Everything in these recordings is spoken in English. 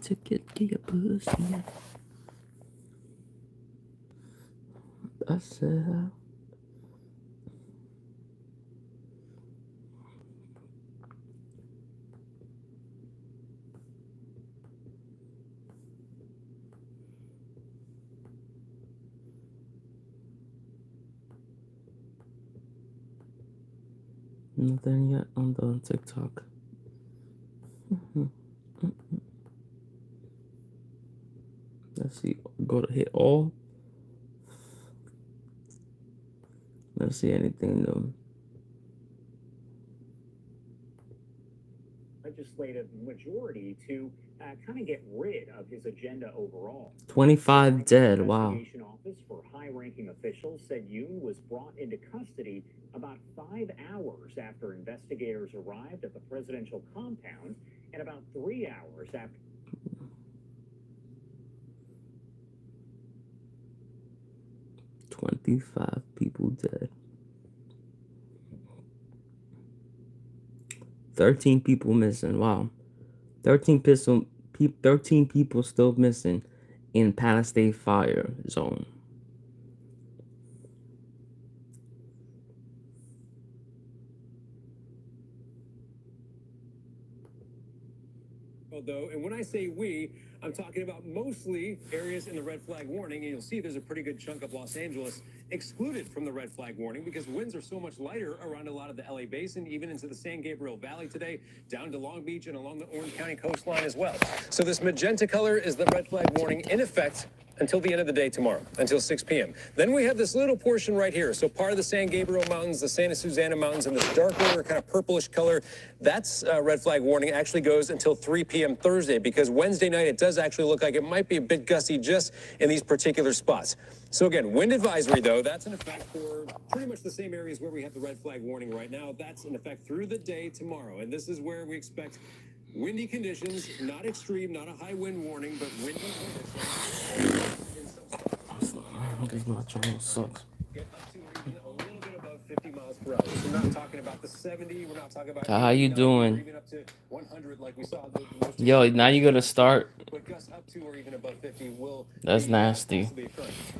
to get your pussy. I said, nothing yet. I'm on TikTok. Let's see. Go to hit all. Let's see anything new. Legislative majority to kind of get rid of his agenda overall. 25 dead. Wow. Investigation office for high-ranking officials said Yoon was brought into custody about 5 hours after investigators arrived at the presidential compound, and about 3 hours after. 25 people dead. 13 people missing. Wow. 13 people still missing in Palisade fire zone. Though, and when I say we, I'm talking about mostly areas in the red flag warning, and you'll see there's a pretty good chunk of Los Angeles excluded from the red flag warning because winds are so much lighter around a lot of the LA basin, even into the San Gabriel Valley today, down to Long Beach and along the Orange County coastline as well. So this magenta color is the red flag warning in effect until the end of the day tomorrow, until 6 p.m. Then we have this little portion right here. So part of the San Gabriel Mountains, the Santa Susana Mountains, and this darker kind of purplish color, that's red flag warning actually goes until 3 p.m. Thursday, because Wednesday night it does actually look like it might be a bit gusty just in these particular spots. So again, wind advisory, though, that's in effect for pretty much the same areas where we have the red flag warning right now. That's in effect through the day tomorrow. And this is where we expect windy conditions, not extreme, not a high wind warning, but windy conditions. Because my channel sucks. Get up to even a little bit above 50 miles per hour. So we're not talking about the 70, we're not talking about How you doing? even up to 100 like we saw. Yo, now you gotta start. But gusts up to or even above 50 will That's be, nasty.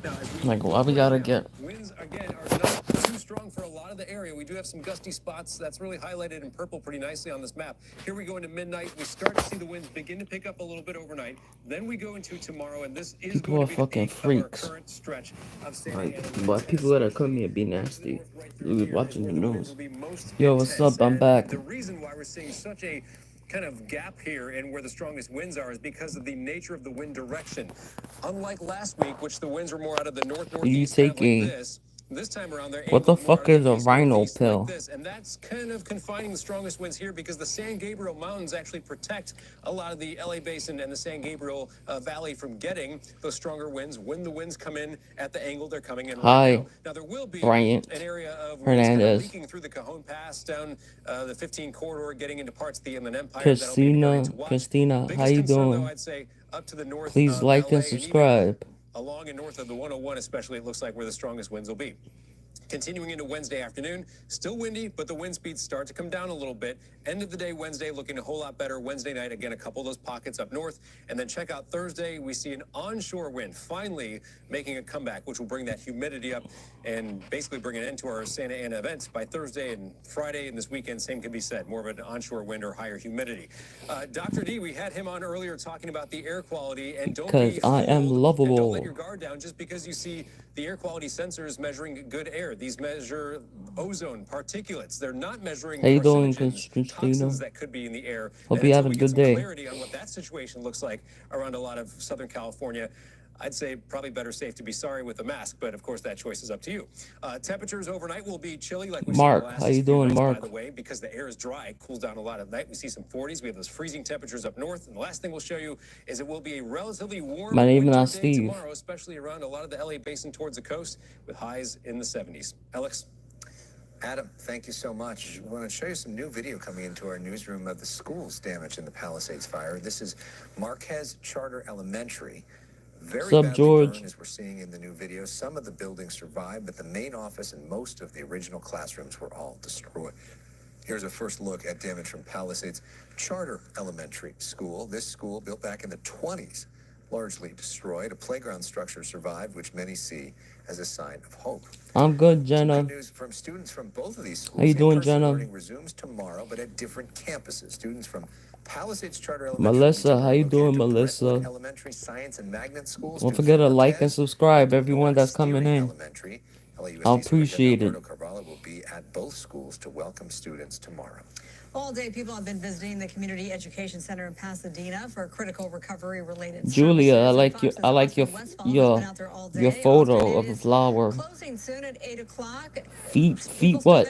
Now, Like, why we gotta get... Winds, again, are not too strong for a lot of the area. We do have some gusty spots. That's really highlighted in purple pretty nicely on this map. Here we go into midnight. We start to see the winds begin to pick up a little bit overnight. Then we go into tomorrow, and this is People going are to be fucking the peak freaks. of our current stretch of Santa Like, Ana. but people gotta come here be nasty. You be watching the news. Yo, what's up? I'm back. The reason why we're seeing such a kind of gap here and where the strongest winds are is because of the nature of the wind direction. Unlike last week, which the winds were more out of the northeast, You taking... like this time around they're What the fuck is a rhino pill? like and that's kind of confining the strongest winds here because the San Gabriel Mountains actually protect a lot of the LA basin and the San Gabriel Valley from getting those stronger winds when the winds come in at the angle they're coming in right now. Now there will be Bryant an area of winds kind of leaking through the Cajon Pass down the 15 corridor, getting into parts of the Inland Empire. Christina, how you doing? I'd say up to the north. Please like LA and subscribe. Along and north of the 101, especially, it looks like where the strongest winds will be. Continuing into Wednesday afternoon, still windy, but the wind speeds start to come down a little bit. End of the day Wednesday looking a whole lot better. Wednesday night, again, a couple of those pockets up north. And then check out Thursday, we see an onshore wind finally making a comeback, which will bring that humidity up and basically bring an end to our Santa Ana events by Thursday and Friday. And this weekend, same can be said, more of an onshore wind or higher humidity. Dr. D, we had him on earlier talking about the air quality. And don't be fooled, I am lovable. don't let your guard down just because you see the air quality sensors measuring good air. These measure ozone, particulates. They're not measuring toxins that could be in the air. Hope you have a good day. Clarity on what that situation looks like around a lot of Southern California. I'd say probably better safe to be sorry with a mask, but of course that choice is up to you. Temperatures overnight will be chilly, like we Mark, saw the last how you doing, nights, Mark? by the way, because the air is dry. It cools down a lot at night. We see some 40s. We have those freezing temperatures up north. And the last thing we'll show you is it will be a relatively warm winter day tomorrow, especially around a lot of the LA basin towards the coast, with highs in the 70s. Alex? Adam, thank you so much. I want to show you some new video coming into our newsroom of the schools damaged in the Palisades fire. This is Marquez Charter Elementary. Very badly burned, as we're seeing in the new video. Some of the buildings survived, but the main office and most of the original classrooms were all destroyed. Here's a first look at damage from Palisades Charter Elementary School. This school, built back in the 20s, largely destroyed. A playground structure survived, which many see as a sign of hope. I'm good, Some Jenna. good news from students from both of these schools. How you doing, In-person Jenna? learning resumes tomorrow, but at different campuses. Students from Palisades Charter Elementary. Melissa, how you doing, located to Melissa? Brentwood Elementary Science and Magnet Schools. Don't to forget to like and 410, subscribe, and everyone that's coming Steering in. Elementary. LAUSD I'll appreciate it. Alberto Carvalho will be at both schools to welcome students tomorrow. All day, people have been visiting the Community Education Center in Pasadena for critical recovery-related Julia, I services. like your photo of a flower. Closing soon at 8 o'clock. Feet what?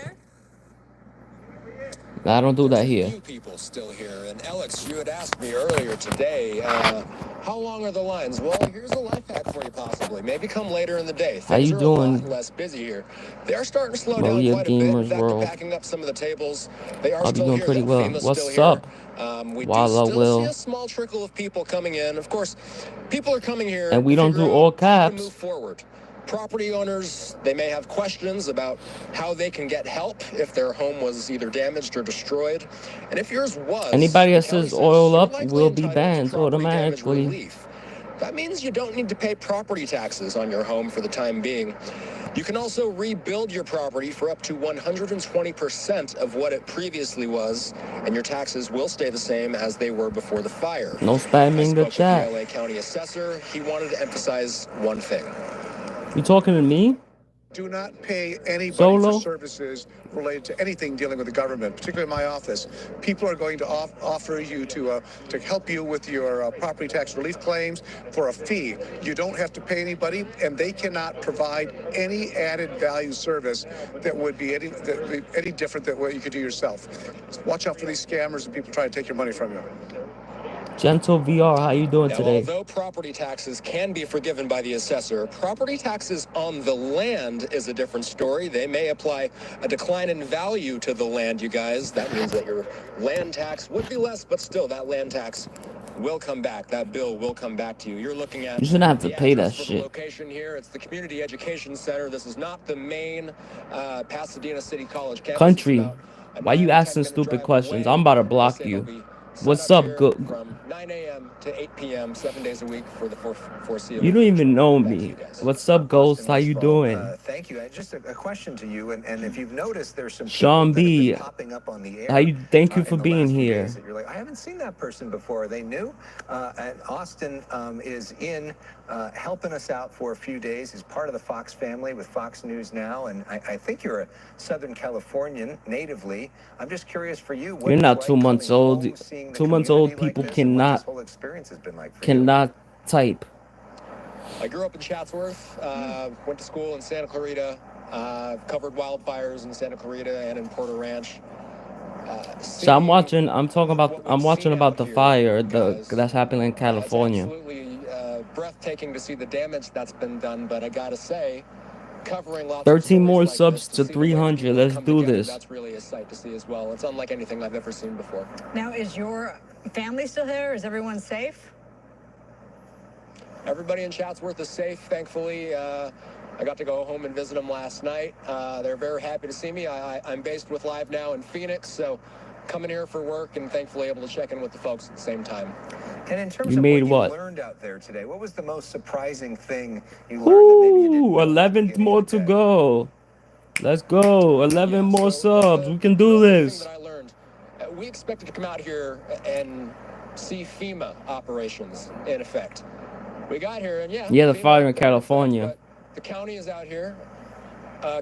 I don't do that here. Few people still here. And Alex, you had asked me earlier today, how long are the lines? Well, here's a life hack for you possibly. Maybe come later in the day. How you Things are a lot doing? less busy here. They are starting to slow Maria down quite a bit. In Gamers fact, World. they're packing up some of the tables. They are I'll be still doing here. pretty though. well. FEMA's What's still up? Here. We While I do still will. see a small trickle of people coming in. Of course, people are coming here. And we don't do figuring all out how to caps. move forward. Property owners, they may have questions about how they can get help if their home was either damaged or destroyed. And if yours was, Anybody that the county says oil you're up likely will be entitled to banned property damage automatically. relief. That means you don't need to pay property taxes on your home for the time being. You can also rebuild your property for up to 120% of what it previously was, and your taxes will stay the same as they were before the fire. No spamming the I spoke chat. with the LA County Assessor. He wanted to emphasize one thing. You talking to me? Do not pay anybody Solo? for services related to anything dealing with the government, particularly in my office. People are going to offer you to help you with your property tax relief claims for a fee. You don't have to pay anybody, and they cannot provide any added value service that would be any different than what you could do yourself. So watch out for these scammers and people trying to take your money from you. Gentle VR, how you doing Now, today? although property taxes can be forgiven by the assessor, property taxes on the land is a different story. They may apply a decline in value to the land, you guys. That means that your land tax would be less, but still, that land tax will come back. That bill will come back to you. You're looking at You shouldn't have to the pay that address for the shit. location here. It's the Community Education Center. This is not the main Pasadena City College campus. Country, It's about a why you 9 to 10 asking minute stupid drive questions? away. I'm about to They block say you. they'll be set What's up? here Good. from 9 a.m. to 8 p.m. 7 days a week for the foreseeable. You don't even know Back to you me. guys. What's up, Ghost? How you doing? Thank you. Just a question to you, and if you've noticed, there's some Sean people that have B. been popping up on the air. How you? Thank you in for the being last few here. days that you're like, I haven't seen that person before. Are they new? And Austin is in helping us out for a few days. He's part of the Fox family with Fox News Now, and I think you're a Southern Californian natively. I'm just curious for you. You're not 2 months old. 2 months old people cannot type. I grew up in Chatsworth, went to school in Santa Clarita, covered wildfires in Santa Clarita and in Porter Ranch. So I'm watching about the fire that's happening in California. It's absolutely breathtaking to see the damage that's been done, but I gotta say, covering lots 13 of more stories like subs this, to see the way 300. people Let's come do together, this. That's really a sight to see as well. It's unlike anything I've ever seen before. Now, is your family still there? Is everyone safe? Everybody in Chatsworth is safe, thankfully. I got to go home and visit them last night. They're very happy to see me. I'm based with Live Now in Phoenix, so coming here for work and thankfully able to check in with the folks at the same time. And in terms You of made what what? you learned out there today, what was the most surprising thing you learned that maybe you didn't Ooh, know at the 11 beginning more of the to day? go. Let's go. 11 more subs. We can do the this. thing that I learned, we expected to come out here and see FEMA operations in effect. We got here and Yeah, the FEMA fire in in effect, California. but the county is out here.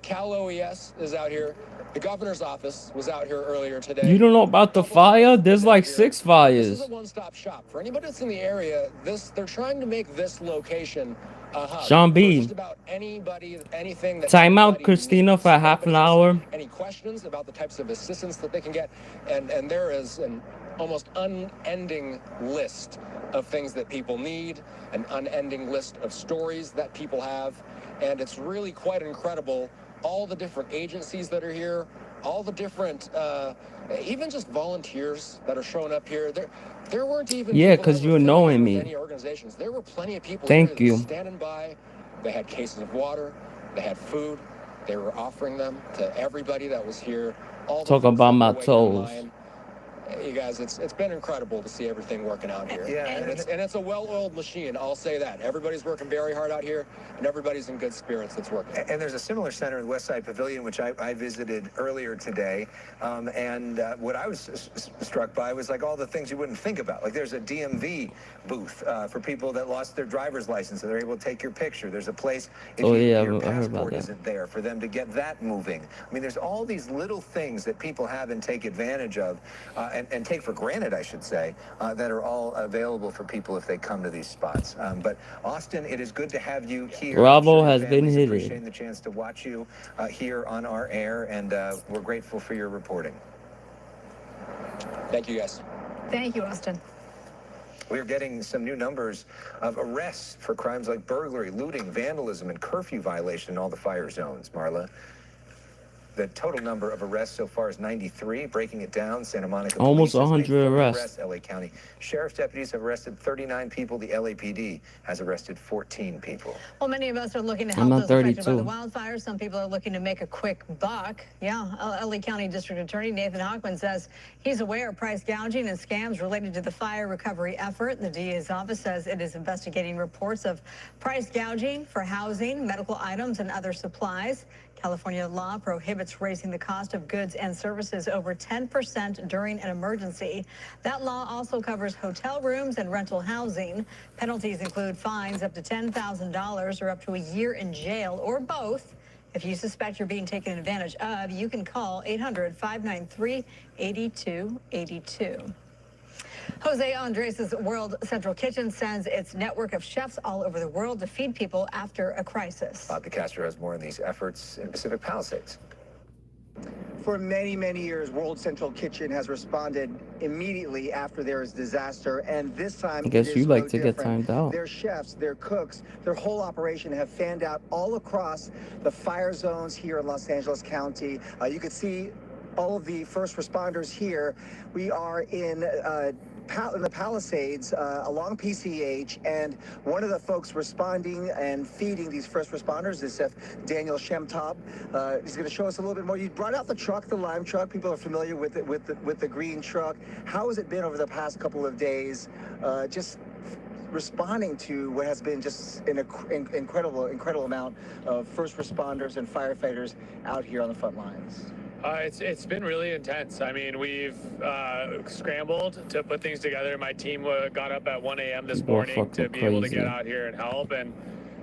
Cal OES is out here. The governor's office was out here earlier today. You don't know about the fire? There's like 6 This is fires. a one-stop shop for anybody that's in the area. They're trying to make this location a hub Sean for B. just about anybody, anything that Time out, anybody Christina, needs. for half an hour. Any questions about the types of assistance that they can get, and there is an almost unending list of things that people need, an unending list of stories that people have, and it's really quite incredible. All the different agencies that are here, all the different, even just volunteers that are showing up here. There weren't even Yeah, people 'cause that you were annoying affiliated with me. any organizations. There were plenty of people Thank here that you. were standing by. They had cases of water. They had food. They were offering them to everybody that was here. All the Talk folks about that my were waiting in toes. line. You guys, it's been incredible to see everything working out here. Yeah, and it's a well-oiled machine. I'll say that. Everybody's working very hard out here, and everybody's in good spirits. That's working. And there's a similar center in Westside Pavilion, which I visited earlier today. What I was struck by was like all the things you wouldn't think about. Like there's a DMV booth for people that lost their driver's license, so they're able to take your picture. There's a place if Oh, yeah, your I heard about passport that. isn't there for them to get that moving. I mean, there's all these little things that people have and take advantage of, and take for granted, I should say, that are all available for people if they come to these spots. But Austin, it is good to have you here. Bravo I'm sure has your been families hitting. appreciating the chance to watch you here on our air, and we're grateful for your reporting. Thank you, guys. Thank you, Austin. We're getting some new numbers of arrests for crimes like burglary, looting, vandalism, and curfew violation in all the fire zones, Marla. The total number of arrests so far is 93. Breaking it down, Santa Monica Almost Police has made 100 30 arrests. LA County Sheriff's deputies have arrested 39 people. The LAPD has arrested 14 people. Well, many of us are looking to I'm help not those affected by the 32. wildfires. Some people are looking to make a quick buck. Yeah, LA County District Attorney Nathan Hochman says he's aware of price gouging and scams related to the fire recovery effort. The DA's office says it is investigating reports of price gouging for housing, medical items, and other supplies. California law prohibits raising the cost of goods and services over 10% during an emergency. That law also covers hotel rooms and rental housing. Penalties include fines up to $10,000 or up to a year in jail, or both. If you suspect you're being taken advantage of, you can call 800-593-8282. Jose Andres' World Central Kitchen sends its network of chefs all over the world to feed people after a crisis. Bob DeCastro has more on these efforts in Pacific Palisades. For many, many years, World Central Kitchen has responded immediately after there is disaster, and this time I guess it you is like no to get different. timed out. Their chefs, their cooks, their whole operation have fanned out all across the fire zones here in Los Angeles County. You can see all of the first responders here. We are in the Palisades along PCH, and one of the folks responding and feeding these first responders is Daniel Shemtab. He's going to show us a little bit more. You brought out the truck, the lime truck. People are familiar with it, with the green truck. How has it been over the past couple of days? Just responding to what has been just an incredible amount of first responders and firefighters out here on the front lines. It's been really intense. I mean, we've scrambled to put things together. My team got up at 1 a.m. this morning to be able to get out here and help, and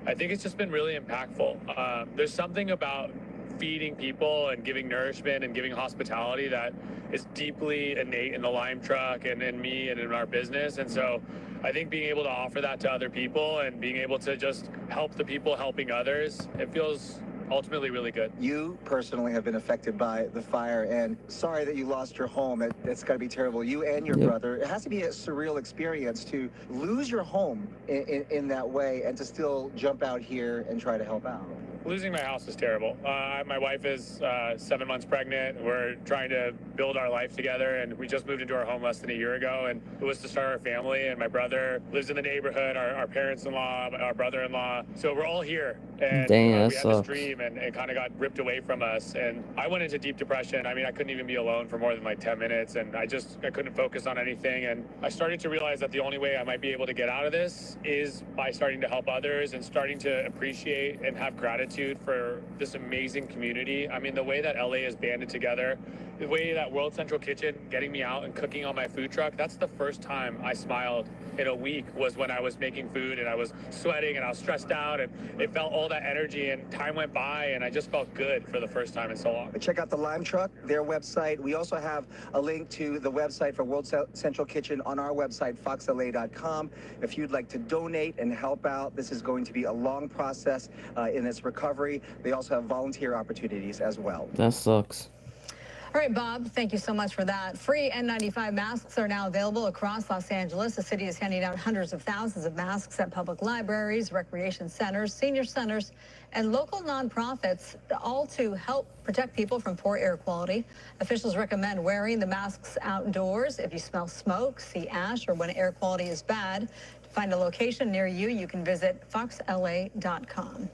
I think it's just been really impactful. There's something about feeding people and giving nourishment and giving hospitality that is deeply innate in the lime truck and in me and in our business, and so I think being able to offer that to other people and being able to just help the people helping others, it feels ultimately really good. You personally have been affected by the fire, and sorry that you lost your home. It's got to be terrible. You and your brother. It has to be a surreal experience to lose your home in that way and to still jump out here and try to help out. Losing my house is terrible. My wife is 7 months pregnant. We're trying to build our life together, and we just moved into our home less than a year ago, and it was to start our family. And my brother lives in the neighborhood, our parents-in-law, our brother-in-law. So we're all here, and Dang, that we had sucks. this dream, and it kind of got ripped away from us. And I went into deep depression. I mean, I couldn't even be alone for more than like 10 minutes, and I couldn't focus on anything. And I started to realize that the only way I might be able to get out of this is by starting to help others and starting to appreciate and have gratitude for this amazing community. I mean, the way that LA is banded together, the way that World Central Kitchen getting me out and cooking on my food truck, that's the first time I smiled in a week, was when I was making food and I was sweating and I was stressed out, and it felt all that energy, and time went by and I just felt good for the first time in so long. Check out the Lime Truck, their website. We also have a link to the website for World Central Kitchen on our website, foxla.com. If you'd like to donate and help out, this is going to be a long process in its recovery. They also have volunteer opportunities as well. That sucks. All right, Bob, thank you so much for that. Free N95 masks are now available across Los Angeles. The city is handing out hundreds of thousands of masks at public libraries, recreation centers, senior centers, and local nonprofits, all to help protect people from poor air quality. Officials recommend wearing the masks outdoors if you smell smoke, see ash, or when air quality is bad. To find a location near you, you can visit foxla.com.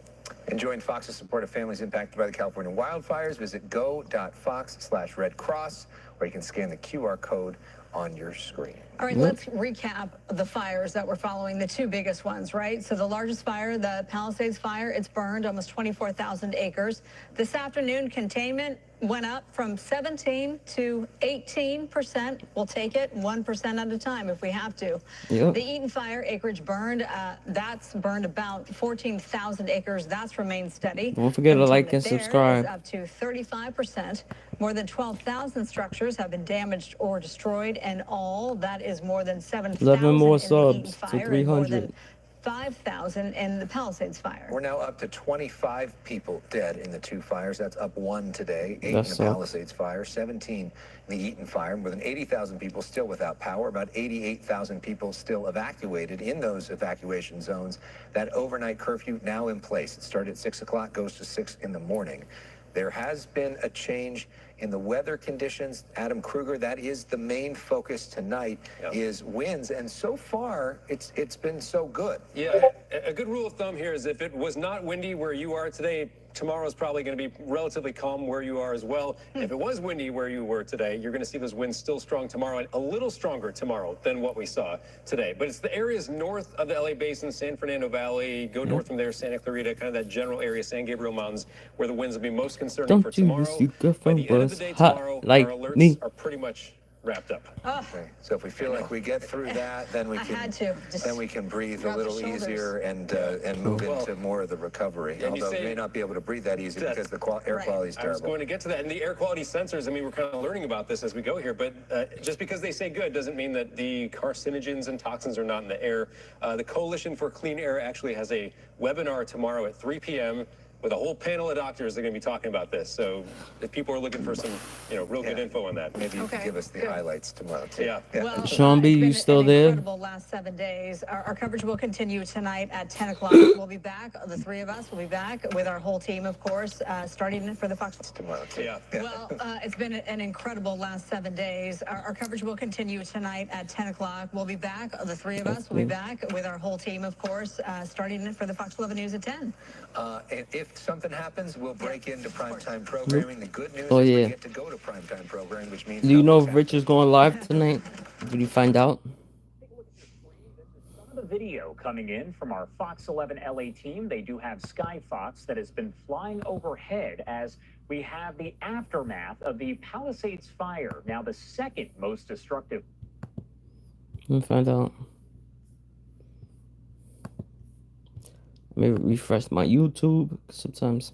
And join Fox's support of families impacted by the California wildfires. Visit go.fox/Red Cross, or you can scan the QR code on your screen. All right, let's recap the fires that we're following, the two biggest ones, right? So the largest fire, the Palisades fire, it's burned almost 24,000 acres. This afternoon, containment went up from 17 to 18%. We'll take it 1% at a time if we have to. Yep. The Eaton fire, acreage burned, that's burned about 14,000 acres. That's remained steady. Don't forget to like and Containment there subscribe. is up to 35%. More than 12,000 structures have been damaged or destroyed, and all that is more than 7,000 11 more in the Eaton subs to fire and more 300. than 5,000 in the Palisades fire. We're now up to 25 people dead in the two fires. That's up 1 today, 8 in That the sucks. Palisades fire, 17 in the Eaton fire. More than 80,000 people still without power, about 88,000 people still evacuated in those evacuation zones. That overnight curfew now in place. It started at 6 o'clock, goes to 6 in the morning. There has been a change in the weather conditions. Adam Kruger, that is the main focus tonight, is winds. And so far, it's been so good. Yeah, a good rule of thumb here is if it was not windy where you are today, tomorrow is probably going to be relatively calm where you are as well. If it was windy where you were today, you're going to see those winds still strong tomorrow and a little stronger tomorrow than what we saw today. But it's the areas north of the LA Basin, San Fernando Valley, go north from there, Santa Clarita, kind of that general area, San Gabriel Mountains, where the winds will be most concerning for Don't you tomorrow. wish you could By from the end of the us day hot tomorrow, like our alerts me? are pretty much wrapped up. Okay. So if we feel like we get through that, then we I can had to. Just then we can breathe a drop the little shoulders. easier and move into more of the recovery. and you Although say- we may not be able to breathe that easy because the air Right. quality is I was terrible. going to get to that. And the air quality sensors, I mean, we're kind of learning about this as we go here, but just because they say good doesn't mean that the carcinogens and toxins are not in the air. The Coalition for Clean Air actually has a webinar tomorrow at 3 p.m. with a whole panel of doctors that are going to be talking about this. So if people are looking for some, real good info on that. Maybe you Okay, can give us the good. highlights tomorrow, too. Yeah. Well, Sean B, it's you been still an there? incredible last 7 days. Our coverage will continue tonight at 10 o'clock. We'll be back. The three of us will be back with our whole team, of course, starting for the Fox. Tomorrow, too. Yeah. Well, it's been an incredible last 7 days. Our coverage will continue tonight at 10 o'clock. We'll be back. The three of us will be back with our whole team, of course, starting for the Fox 11 News at 10. And if something happens, we'll break into primetime programming. The good news Oh, is yeah. we get to go to primetime programming, which means Do you know if nothing's Rich is going live tonight? Did you find out? Some of the video coming in from our Fox 11 LA team. They do have Sky Fox that has been flying overhead as we have the aftermath of the Palisades fire, now the second most destructive. Let me find out. Maybe refresh my YouTube sometimes.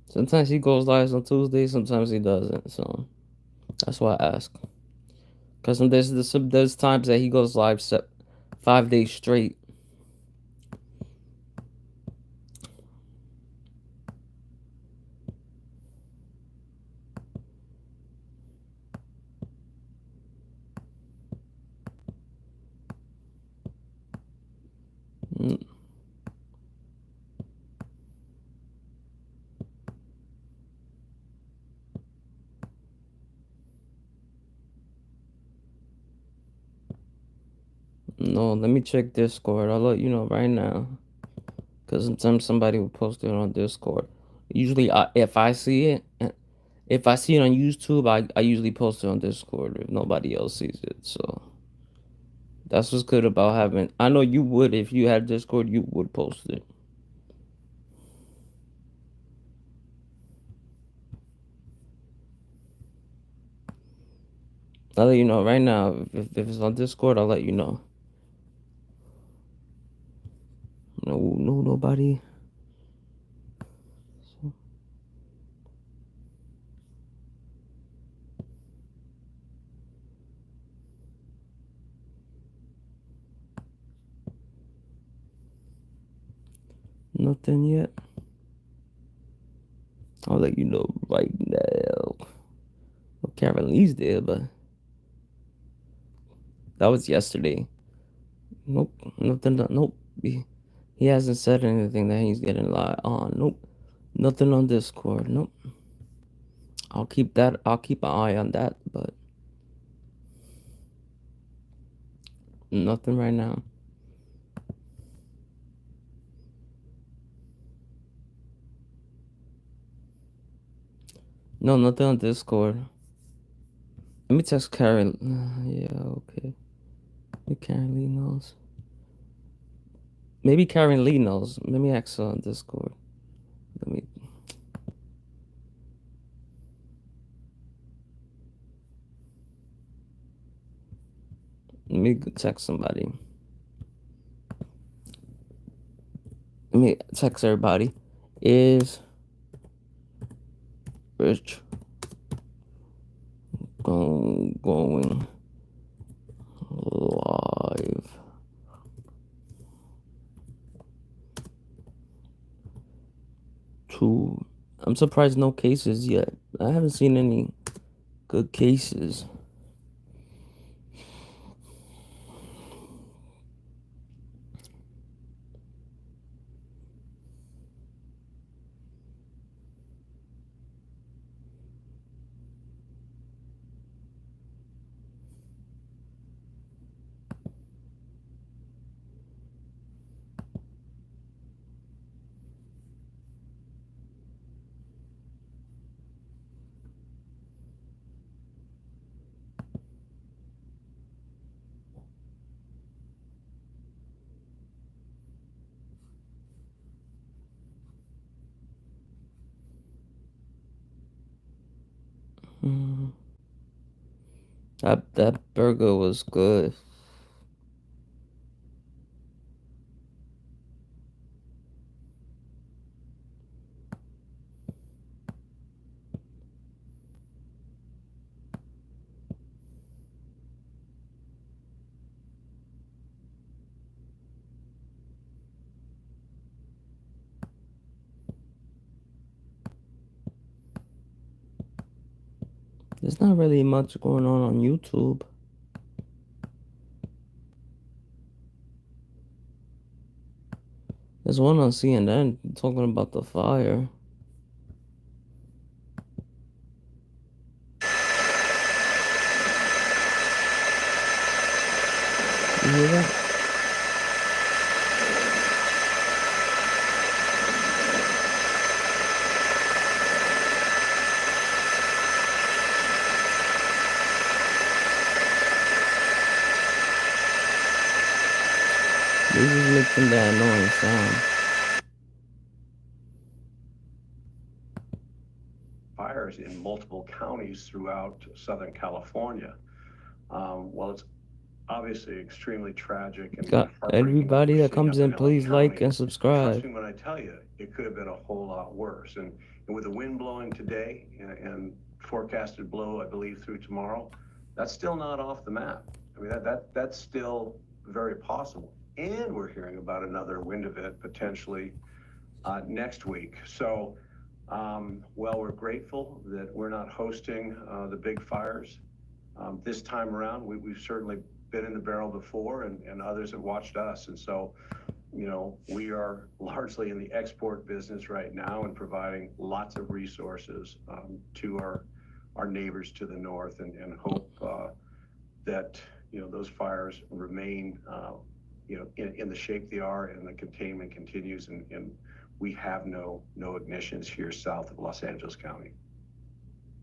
Sometimes he goes live on Tuesday, sometimes he doesn't. So that's why I ask. Because there's times that he goes live 5 days straight. No, let me check Discord. I'll let you know right now. Because sometimes somebody will post it on Discord. Usually, if I see it on YouTube, I usually post it on Discord if nobody else sees it. So that's what's good about having. I know you would if you had Discord, you would post it. I'll let you know right now. If it's on Discord, I'll let you know. No, nobody. Nothing yet. I'll let you know right now. Well, Caroline's there, but that was yesterday. Nope. Nothing. Nope. He hasn't said anything that he's getting live on. Nope. Nothing on Discord. Nope. I'll keep an eye on that, but nothing right now. No, nothing on Discord. Let me text Karen. Yeah, okay. Maybe Karen Lee knows. Maybe Karen Lee knows. Let me ask her on Discord. Let me text somebody. Let me text everybody. Is Rich going live? I'm surprised no cases yet. I haven't seen any good cases. That burger was good. There's not really much going on YouTube. There's one on CNN talking about the fire. You hear that? This is making that annoying sound. Fires in multiple counties throughout Southern California. Well, it's obviously extremely tragic and Got heartbreaking what everybody we're that seeing comes up in in, LA please like County. and Trust subscribe. me when I tell you, it could have been a whole lot worse. And with the wind blowing today and forecasted blow, I believe, through tomorrow, that's still not off the map. I mean, that's still very possible. And we're hearing about another wind event potentially next week. So, well, we're grateful that we're not hosting the big fires this time around. We've certainly been in the barrel before, and others have watched us. And so, we are largely in the export business right now and providing lots of resources to our neighbors to the north, and hope that those fires remain in the shape they are, and the containment continues, and we have no ignitions here south of Los Angeles County.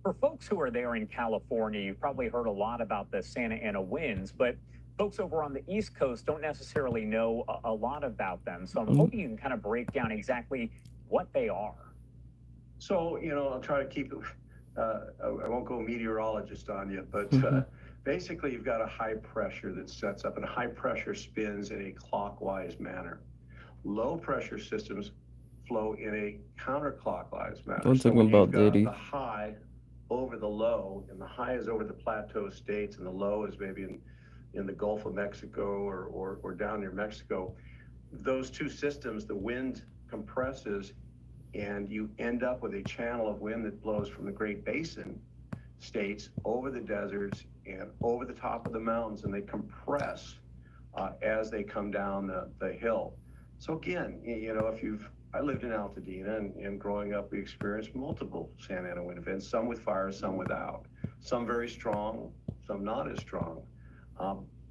For folks who are there in California, you've probably heard a lot about the Santa Ana winds, but folks over on the East Coast don't necessarily know a lot about them. So I'm hoping you can kind of break down exactly what they are. So, I'll try to keep it, I won't go meteorologist on you, but basically you've got a high pressure that sets up, and high pressure spins in a clockwise manner. Low pressure systems flow in a counterclockwise manner. I'm talking when about you've got Diddy. the high over the low, and the high is over the plateau states, and the low is maybe in the Gulf of Mexico or down near Mexico, those two systems, the wind compresses, and you end up with a channel of wind that blows from the Great Basin states over the deserts and over the top of the mountains, and they compress as they come down the hill. So again, I lived in Altadena, and growing up, we experienced multiple Santa Ana wind events, some with fire, some without, some very strong, some not as strong.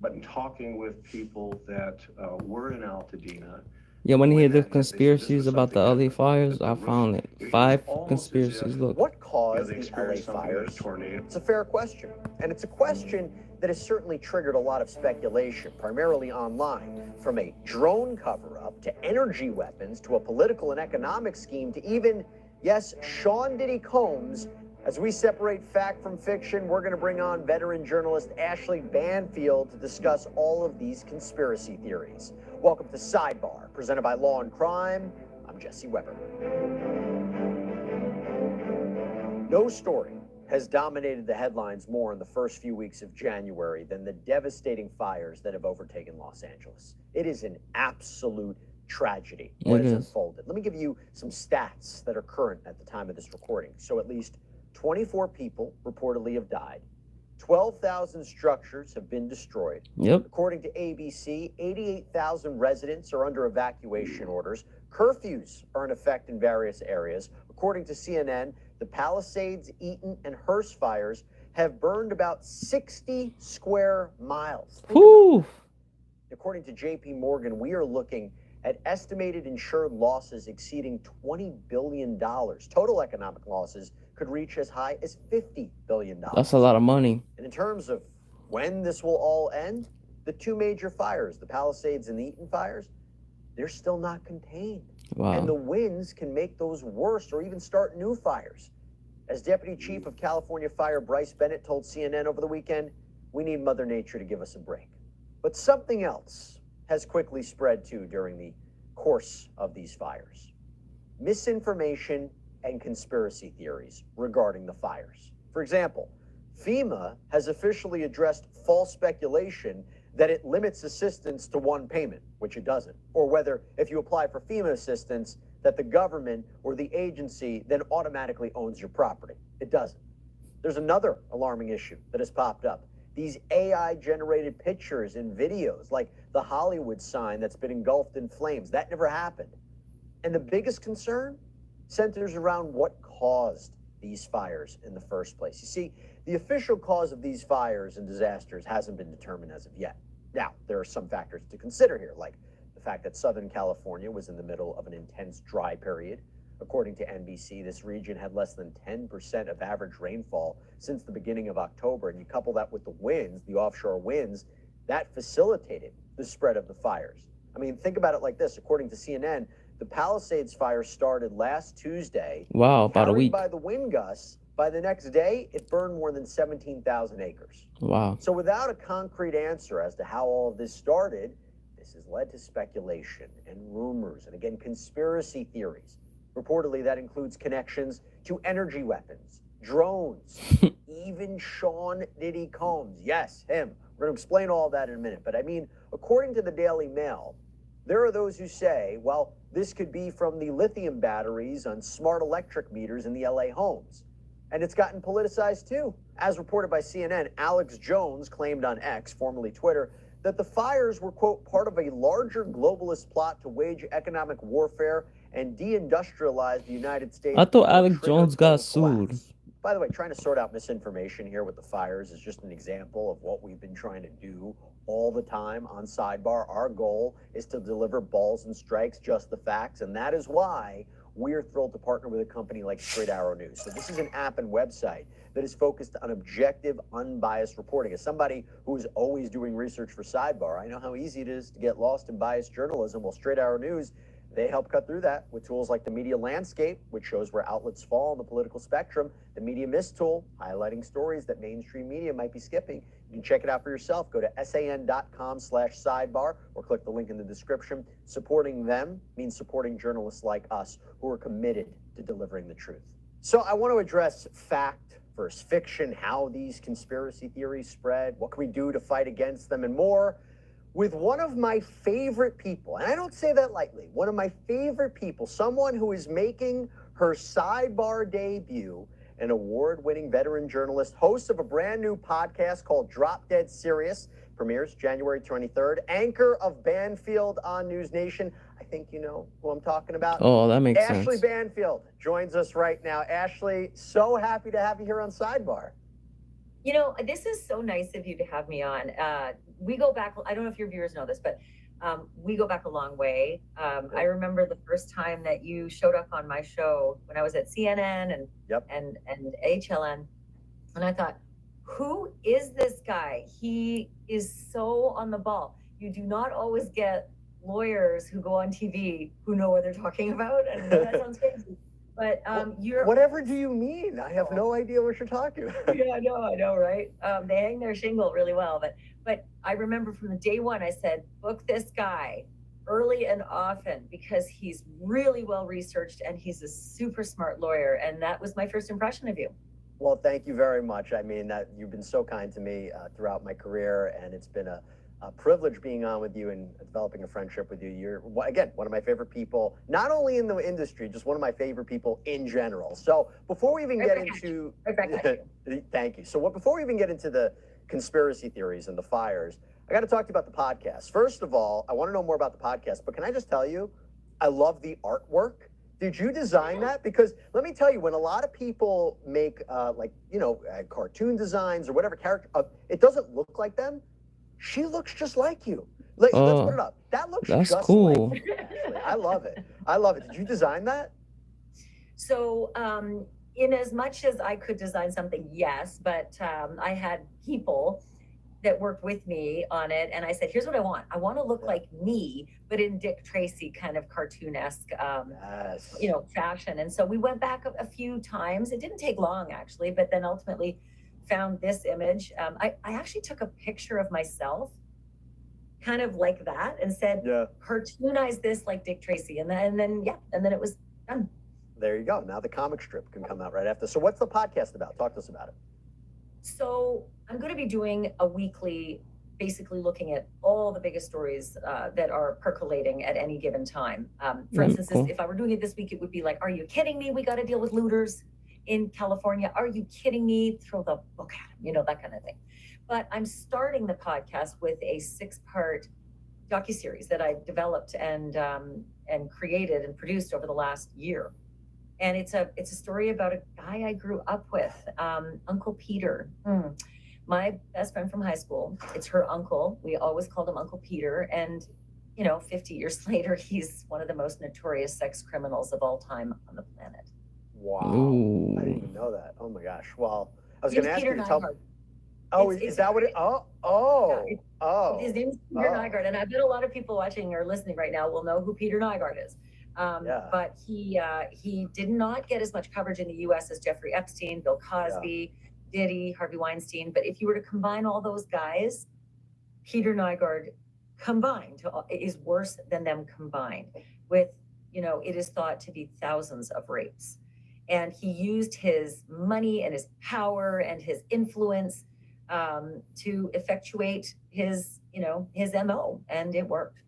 But in talking with people that were in Altadena, Yeah, when you when hear the that hit, they said this conspiracies was about the something LA different. fires, That the I roof, found it. it was 5 almost as conspiracies. if Look. What caused they the LA experienced something like a fires? tornado. It's a fair question, and it's a question that has certainly triggered a lot of speculation, primarily online, from a drone cover-up to energy weapons to a political and economic scheme to even, yes, Sean Diddy Combs. As we separate fact from fiction, we're going to bring on veteran journalist Ashley Banfield to discuss all of these conspiracy theories. Welcome to Sidebar, presented by Law and Crime. I'm Jesse Weber. No story has dominated the headlines more in the first few weeks of January than the devastating fires that have overtaken Los Angeles. It is an absolute tragedy what has unfolded. Let me give you some stats that are current at the time of this recording. So at least 24 people reportedly have died. 12,000 structures have been destroyed. Yep. According to ABC, 88,000 residents are under evacuation orders. Curfews are in effect in various areas. According to CNN, the Palisades, Eaton, and Hearst fires have burned about 60 square miles. According to JP Morgan, we are looking at estimated insured losses exceeding $20 billion. Total economic losses could reach as high as $50 billion. That's a lot of money. And in terms of when this will all end, the two major fires, the Palisades and the Eaton fires, they're still not contained. Wow. And the winds can make those worse or even start new fires. As Deputy Chief of California Fire Bryce Bennett told CNN over the weekend, we need Mother Nature to give us a break. But something else has quickly spread too during the course of these fires. Misinformation and conspiracy theories regarding the fires. For example, FEMA has officially addressed false speculation that it limits assistance to one payment, which it doesn't, or whether if you apply for FEMA assistance, that the government or the agency then automatically owns your property. It doesn't. There's another alarming issue that has popped up. These AI-generated pictures and videos, like the Hollywood sign that's been engulfed in flames, that never happened. And the biggest concern centers around what caused these fires in the first place. You see, the official cause of these fires and disasters hasn't been determined as of yet. Now, there are some factors to consider here, like the fact that Southern California was in the middle of an intense dry period. According to NBC, this region had less than 10% of average rainfall since the beginning of October. And you couple that with the winds, the offshore winds, that facilitated the spread of the fires. I mean, think about it like this. According to CNN, the Palisades fire started last Tuesday. Wow, about a week. By the wind gusts, by the next day, it burned more than 17,000 acres. Wow. So without a concrete answer as to how all of this started, this has led to speculation and rumors and, again, conspiracy theories. Reportedly, that includes connections to energy weapons, drones, even Sean Diddy Combs. Yes, him. We're going to explain all that in a minute. But I mean, according to the Daily Mail, there are those who say, well, this could be from the lithium batteries on smart electric meters in the LA homes. And it's gotten politicized too. As reported by CNN, Alex Jones claimed on X, formerly Twitter, that the fires were, quote, part of a larger globalist plot to wage economic warfare and deindustrialize the United States. I thought Alex Jones got sued. By the way, trying to sort out misinformation here with the fires is just an example of what we've been trying to do all the time on Sidebar. Our goal is to deliver balls and strikes, just the facts, and that is why we're thrilled to partner with a company like Straight Arrow News. So this is an app and website that is focused on objective, unbiased reporting. As somebody who is always doing research for Sidebar, I know how easy it is to get lost in biased journalism. Well, Straight Arrow News, they help cut through that with tools like the Media Landscape, which shows where outlets fall on the political spectrum, the Media Mist tool, highlighting stories that mainstream media might be skipping. You can check it out for yourself. Go to san.com/sidebar or click the link in the description. Supporting them means supporting journalists like us who are committed to delivering the truth. So I want to address fact versus fiction, how these conspiracy theories spread, what can we do to fight against them, and more, with one of my favorite people, and I don't say that lightly, one of my favorite people, someone who is making her Sidebar debut, an award-winning veteran journalist, host of a brand new podcast called Drop Dead Serious, premieres January 23rd. Anchor of Banfield on News Nation. I think you know who I'm talking about. Oh, that makes Ashley sense. Banfield joins us right now. Ashley, so happy to have you here on Sidebar. You know, this is so nice of you to have me on. We go back, I don't know if your viewers know this, but we go back a long way. I remember the first time that you showed up on my show when I was at CNN and HLN. And I thought, who is this guy? He is so on the ball. You do not always get lawyers who go on TV who know what they're talking about. And that sounds crazy. But you're... Whatever do you mean? I have no idea what you're talking about. Yeah, I know, right? They hang their shingle really well. But I remember from the day one, I said, book this guy early and often because he's really well researched and he's a super smart lawyer. And that was my first impression of you. Well, thank you very much. I mean, that you've been so kind to me throughout my career, and it's been a privilege being on with you and developing a friendship with you. You're, again, one of my favorite people, not only in the industry, just one of my favorite people in general. So before we even get into... Thank you. So before we even get into the conspiracy theories and the fires, I got to talk to you about the podcast. First of all, I want to know more about the podcast, but can I just tell you, I love the artwork. Did you design that? Because let me tell you, when a lot of people make cartoon designs or whatever character, it doesn't look like them. She looks just like you. Let's put it up. That looks just cool. like you. I love it. I love it. Did you design that? So in as much as I could design something, yes, but I had people that worked with me on it. And I said, here's what I want. I want to look like me, but in Dick Tracy kind of cartoonesque, fashion. And so we went back a few times. It didn't take long, actually, but then ultimately found this image. I actually took a picture of myself kind of like that and said, cartoonize this like Dick Tracy. And then it was done. There you go. Now the comic strip can come out right after. So what's the podcast about? Talk to us about it. So I'm going to be doing a weekly, basically looking at all the biggest stories that are percolating at any given time. For instance, if I were doing it this week, it would be like, are you kidding me? We got to deal with looters in California. Are you kidding me? Throw the book at them, that kind of thing. But I'm starting the podcast with a 6-part docuseries that I developed and created and produced over the last year. And it's a story about a guy I grew up with, Uncle Peter, my best friend from high school. It's her uncle. We always called him Uncle Peter. And, 50 years later, he's one of the most notorious sex criminals of all time on the planet. Wow. Ooh. I didn't even know that. Oh my gosh. Well, I was going to ask you to tell me. Oh, is that what it? His name's Peter Nygaard. And I bet a lot of people watching or listening right now will know who Peter Nygaard is. But he did not get as much coverage in the U.S. as Jeffrey Epstein, Bill Cosby, Diddy, Harvey Weinstein. But if you were to combine all those guys, Peter Nygaard combined is worse than them combined. With, it is thought to be thousands of rapes. And he used his money and his power and his influence to effectuate his MO, and it worked.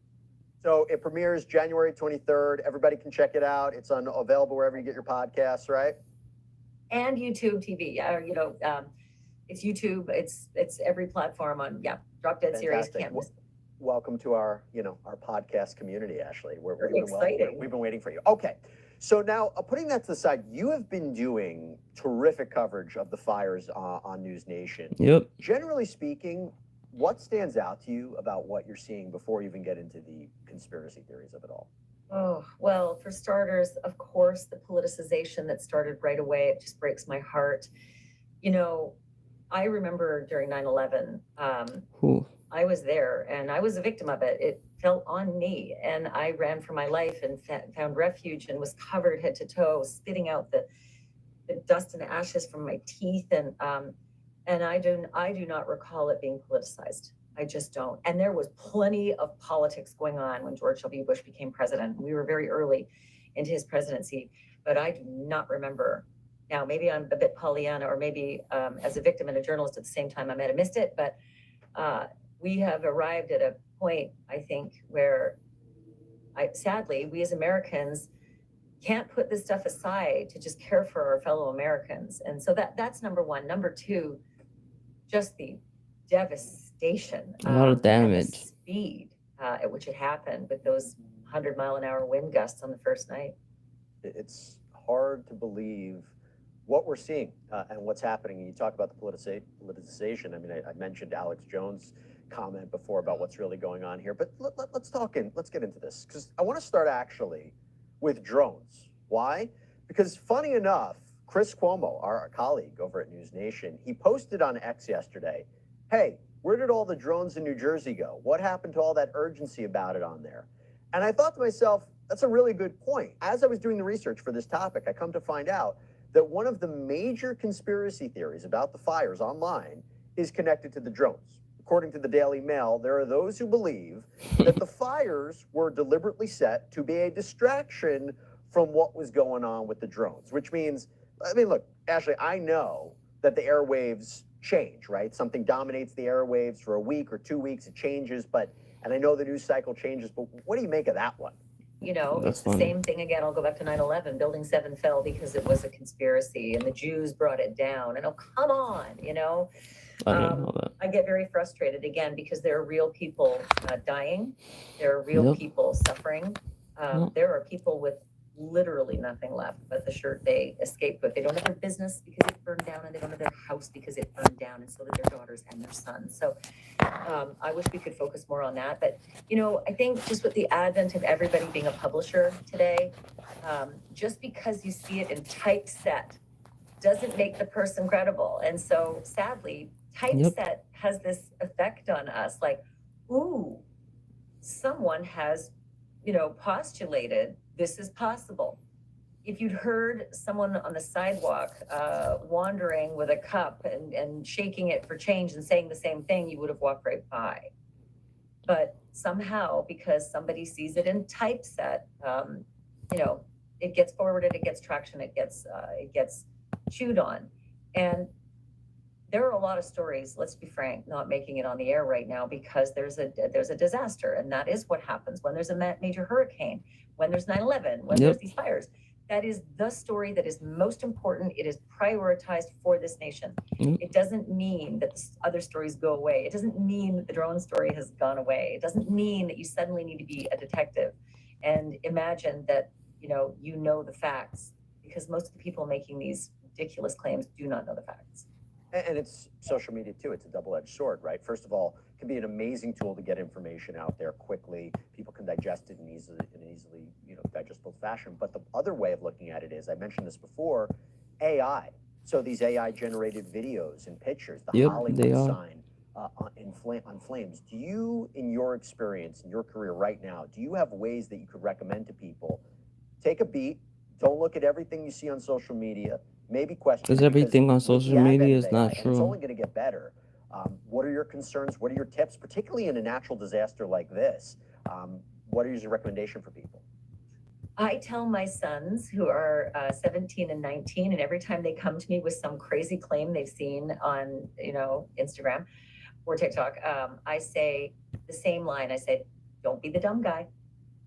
So it premieres January 23rd. Everybody can check it out. It's available wherever you get your podcasts, right? And YouTube TV. It's YouTube. It's every platform on Drop Dead Series. Can't miss. Welcome to our podcast community, Ashley. We've been waiting for you. Okay. So now, putting that to the side, you have been doing terrific coverage of the fires on News Nation. Yep. Generally speaking, what stands out to you about what you're seeing before you even get into the conspiracy theories of it all? Oh, well, for starters, of course, the politicization that started right away, it just breaks my heart. I remember during 9/11, I was there and I was a victim of it. It fell on me and I ran for my life and found refuge and was covered head to toe, spitting out the dust and ashes from my teeth. And I do not recall it being politicized. I just don't. And there was plenty of politics going on when George W. Bush became president. We were very early into his presidency, but I do not remember. Now, maybe I'm a bit Pollyanna, or maybe as a victim and a journalist at the same time, I might have missed it, but we have arrived at a point, I think, where sadly, we as Americans can't put this stuff aside to just care for our fellow Americans. And so that's number one. Number two, just the devastation devastation. A lot of And the damage. speed at which it happened with those 100-mile-an-hour wind gusts on the first night. It's hard to believe what we're seeing and what's happening. You talk about the politicization. I mean, I mentioned Alex Jones' comment before about what's really going on here, but let's get into this, because I want to start actually with drones. Why? Because funny enough, Chris Cuomo, our colleague over at News Nation, he posted on X yesterday, hey, where did all the drones in New Jersey go? What happened to all that urgency about it on there? And I thought to myself, that's a really good point. As I was doing the research for this topic, I come to find out that one of the major conspiracy theories about the fires online is connected to the drones. According to the Daily Mail, there are those who believe that the fires were deliberately set to be a distraction from what was going on with the drones, which means, I mean, look, Ashley, I know that the airwaves change, right? Something dominates the airwaves for a week or 2 weeks, it changes, and I know the news cycle changes, but what do you make of that one? You know, That's it's the funny. same thing again. I'll go back to 9/11. Building 7 fell because it was a conspiracy and the Jews brought it down. And oh, come on, you know. I didn't know that. I get very frustrated again because there are real people dying. There are real Yep. people suffering. Yep. There are people with literally nothing left but the shirt they escaped with. They don't have their business because it burned down, and they don't have their house because it burned down, and so did their daughters and their sons. So I wish we could focus more on that. But, you know, I think just with the advent of everybody being a publisher today, just because you see it in typeset doesn't make the person credible. And so sadly, typeset has this effect on us, like, ooh, someone has, you know, postulated this is possible. If you'd heard someone on the sidewalk wandering with a cup and shaking it for change and saying the same thing, you would have walked right by. But somehow, because somebody sees it in typeset, you know, it gets forwarded, it gets traction, it gets chewed on. And there are a lot of stories, let's be frank, not making it on the air right now because there's a disaster, and that is what happens when there's a major hurricane, when there's 9/11, when there's these fires. That is the story that is most important. It is prioritized for this nation. It doesn't mean that the other stories go away. It doesn't mean that the drone story has gone away. It doesn't mean that you suddenly need to be a detective and imagine that, you know the facts, because most of the people making these ridiculous claims do not know the facts. And it's social media too. It's a double-edged sword, right? First of all, it can be an amazing tool to get information out there quickly. People can digest it in an easily, digestible fashion. But the other way of looking at it is, I mentioned this before, AI. So these AI-generated videos and pictures, the Hollywood sign on flames. Do you, in your experience, in your career right now, do you have ways that you could recommend to people? Take a beat. Don't look at everything you see on social media. Maybe question. Because everything on social media is not true. It's only going to get better. What are your concerns? What are your tips, particularly in a natural disaster like this? What is your recommendation for people? I tell my sons, who are 17 and 19, and every time they come to me with some crazy claim they've seen on, Instagram or TikTok, I say the same line. I say, don't be the dumb guy.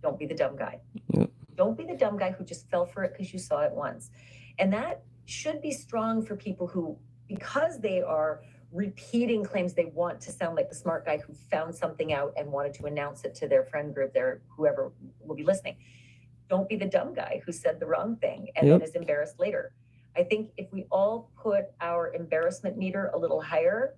Don't be the dumb guy. Yep. Don't be the dumb guy who just fell for it because you saw it once. And that should be strong for people who, because they are repeating claims, they want to sound like the smart guy who found something out and wanted to announce it to their friend group, whoever will be listening. Don't be the dumb guy who said the wrong thing and then is embarrassed later. I think if we all put our embarrassment meter a little higher,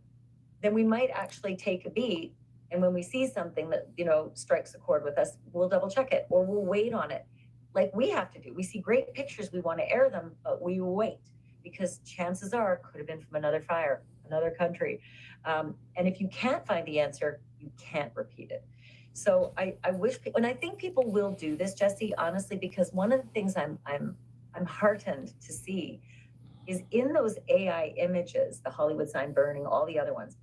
then we might actually take a beat. And when we see something that, strikes a chord with us, we'll double check it or we'll wait on it. Like we have to do. We see great pictures, we want to air them, but we wait because chances are could have been from another fire, another country. And if you can't find the answer, you can't repeat it. So I wish, and I think people will do this, Jesse, honestly, because one of the things I'm heartened to see is in those AI images, the Hollywood sign burning, all the other ones.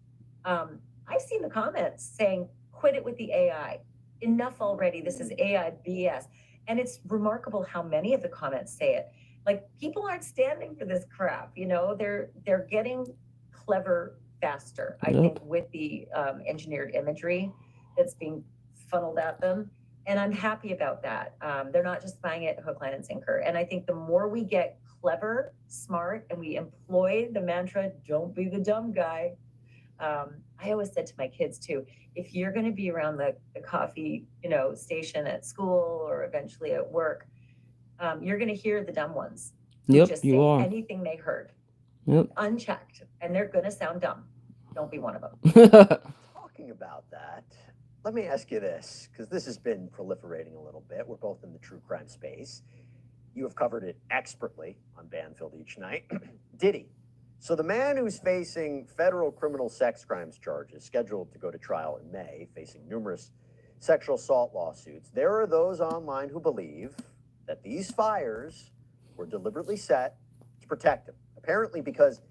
I've seen the comments saying, quit it with the AI. Enough already. This is AI BS. And it's remarkable how many of the comments say it. Like, people aren't standing for this crap, they're getting clever faster, I think, with the engineered imagery that's being funneled at them. And I'm happy about that. They're not just buying it hook, line, and sinker. And I think the more we get clever, smart, and we employ the mantra, don't be the dumb guy, I always said to my kids too, if you're going to be around the coffee, station at school or eventually at work, you're going to hear the dumb ones who Yep, just you say are. anything they heard, Yep. unchecked, and they're going to sound dumb. Don't be one of them. Talking about that, let me ask you this, because this has been proliferating a little bit. We're both in the true crime space. You have covered it expertly on Banfield each night. Diddy. So the man who's facing federal criminal sex crimes charges, scheduled to go to trial in May, facing numerous sexual assault lawsuits, there are those online who believe that these fires were deliberately set to protect him. Apparently because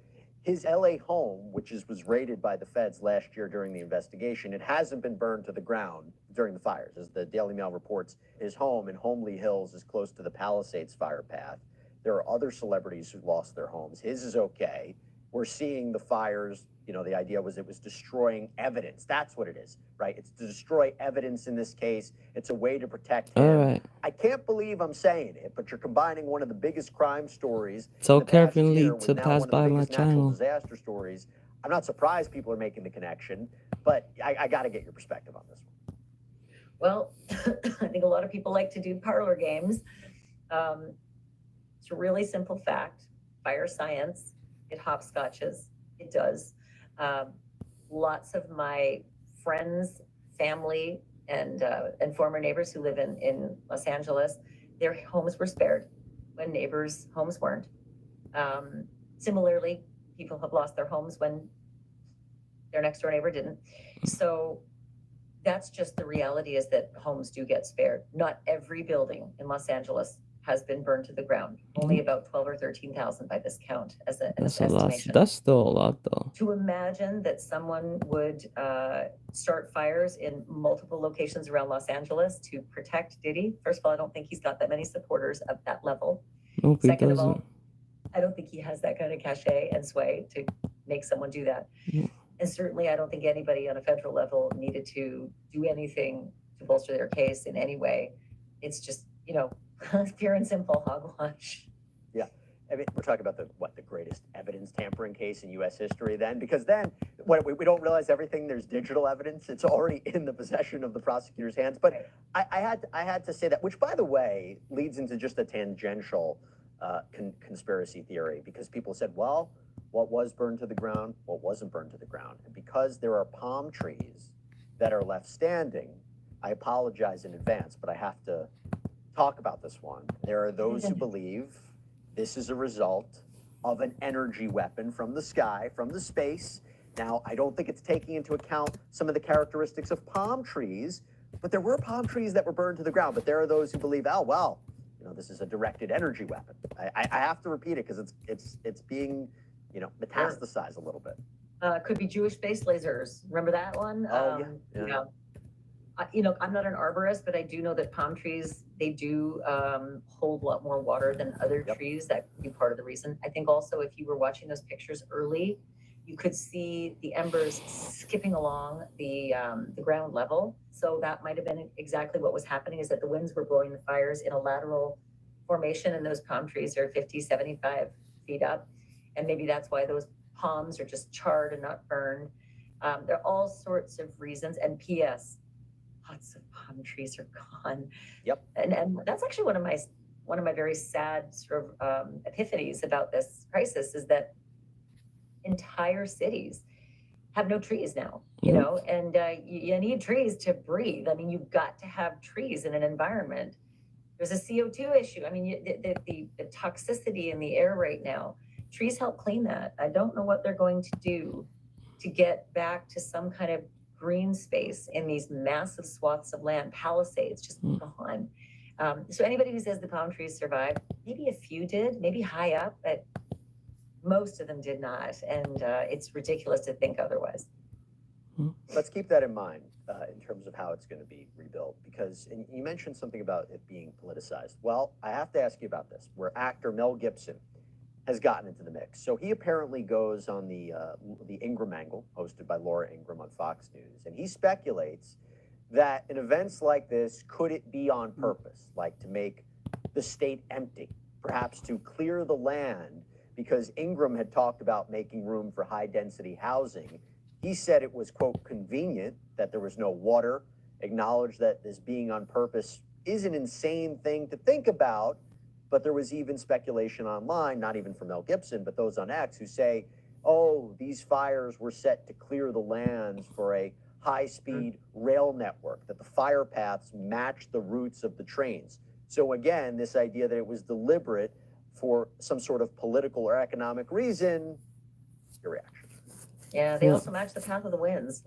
his LA home, which was raided by the feds last year during the investigation, it hasn't been burned to the ground during the fires. As the Daily Mail reports, his home in Homely Hills is close to the Palisades fire path. There are other celebrities who lost their homes. His is okay. We're seeing the fires. The idea was it was destroying evidence. That's what it is, right? It's to destroy evidence in this case. It's a way to protect him. All right. I can't believe I'm saying it, but you're combining one of the biggest crime stories So in the past carefully year with to now pass one of by the my biggest natural channel. disaster stories. I'm not surprised people are making the connection, but I got to get your perspective on this one. Well, I think a lot of people like to do parlor games. It's a really simple fact. Fire science, it hopscotches. It does. Lots of my friends, family, and former neighbors who live in Los Angeles, their homes were spared when neighbors' homes weren't. Similarly, people have lost their homes when their next door neighbor didn't. So that's just the reality, is that homes do get spared. Not every building in Los Angeles has been burned to the ground. Only about 12 or 13,000 by this count as an That's a lot. estimation. That's still a lot, though. To imagine that someone would start fires in multiple locations around Los Angeles to protect Diddy, first of all, I don't think he's got that many supporters of that level. Nope, he Second of doesn't. all, I don't think he has that kind of cachet and sway to make someone do that. Yeah. And certainly I don't think anybody on a federal level needed to do anything to bolster their case in any way. It's just, pure and simple hogwash. Yeah. I mean, we're talking about the greatest evidence tampering case in U.S. history then, because then we don't realize everything. There's digital evidence. It's already in the possession of the prosecutor's hands. But I had to say that, which, by the way, leads into just a tangential conspiracy theory, because people said, well, what was burned to the ground, what wasn't burned to the ground. And because there are palm trees that are left standing, I apologize in advance, but I have to talk about this one. There are those who believe this is a result of an energy weapon from the sky, from the space. Now, I don't think it's taking into account some of the characteristics of palm trees, but there were palm trees that were burned to the ground. But there are those who believe, oh, well, this is a directed energy weapon. I have to repeat it because it's being, metastasized a little bit. Could be Jewish-based lasers. Remember that one? Yeah. I'm not an arborist, but I do know that palm trees, they do hold a lot more water than other trees. That could be part of the reason. I think also, if you were watching those pictures early, you could see the embers skipping along the ground level. So that might have been exactly what was happening, is that the winds were blowing the fires in a lateral formation, and those palm trees are 50, 75 feet up. And maybe that's why those palms are just charred and not burned. There are all sorts of reasons. And P.S., lots of palm trees are gone. Yep. And that's actually one of my very sad sort of epiphanies about this crisis, is that entire cities have no trees now, and you need trees to breathe. I mean, you've got to have trees in an environment. There's a CO2 issue. I mean, the toxicity in the air right now, trees help clean that. I don't know what they're going to do to get back to some kind of green space in these massive swaths of land. Palisades just gone. So anybody who says the palm trees survived, maybe a few did, maybe high up, but most of them did not. And it's ridiculous to think otherwise. Let's keep that in mind in terms of how it's going to be rebuilt, because and you mentioned something about it being politicized. Well, I have to ask you about this, where actor Mel Gibson has gotten into the mix. So he apparently goes on the Ingram Angle, hosted by Laura Ingram on Fox News, and he speculates that in events like this, could it be on purpose, like to make the state empty, perhaps to clear the land, because Ingram had talked about making room for high-density housing He said it was, quote, convenient that there was no water, acknowledged that this being on purpose is an insane thing to think about, but there was even speculation online, not even from Mel Gibson, but those on X who say, oh, these fires were set to clear the lands for a high-speed rail network, that the fire paths match the routes of the trains. So again, this idea that it was deliberate for some sort of political or economic reason, your reaction. Yeah, they also match the path of the winds.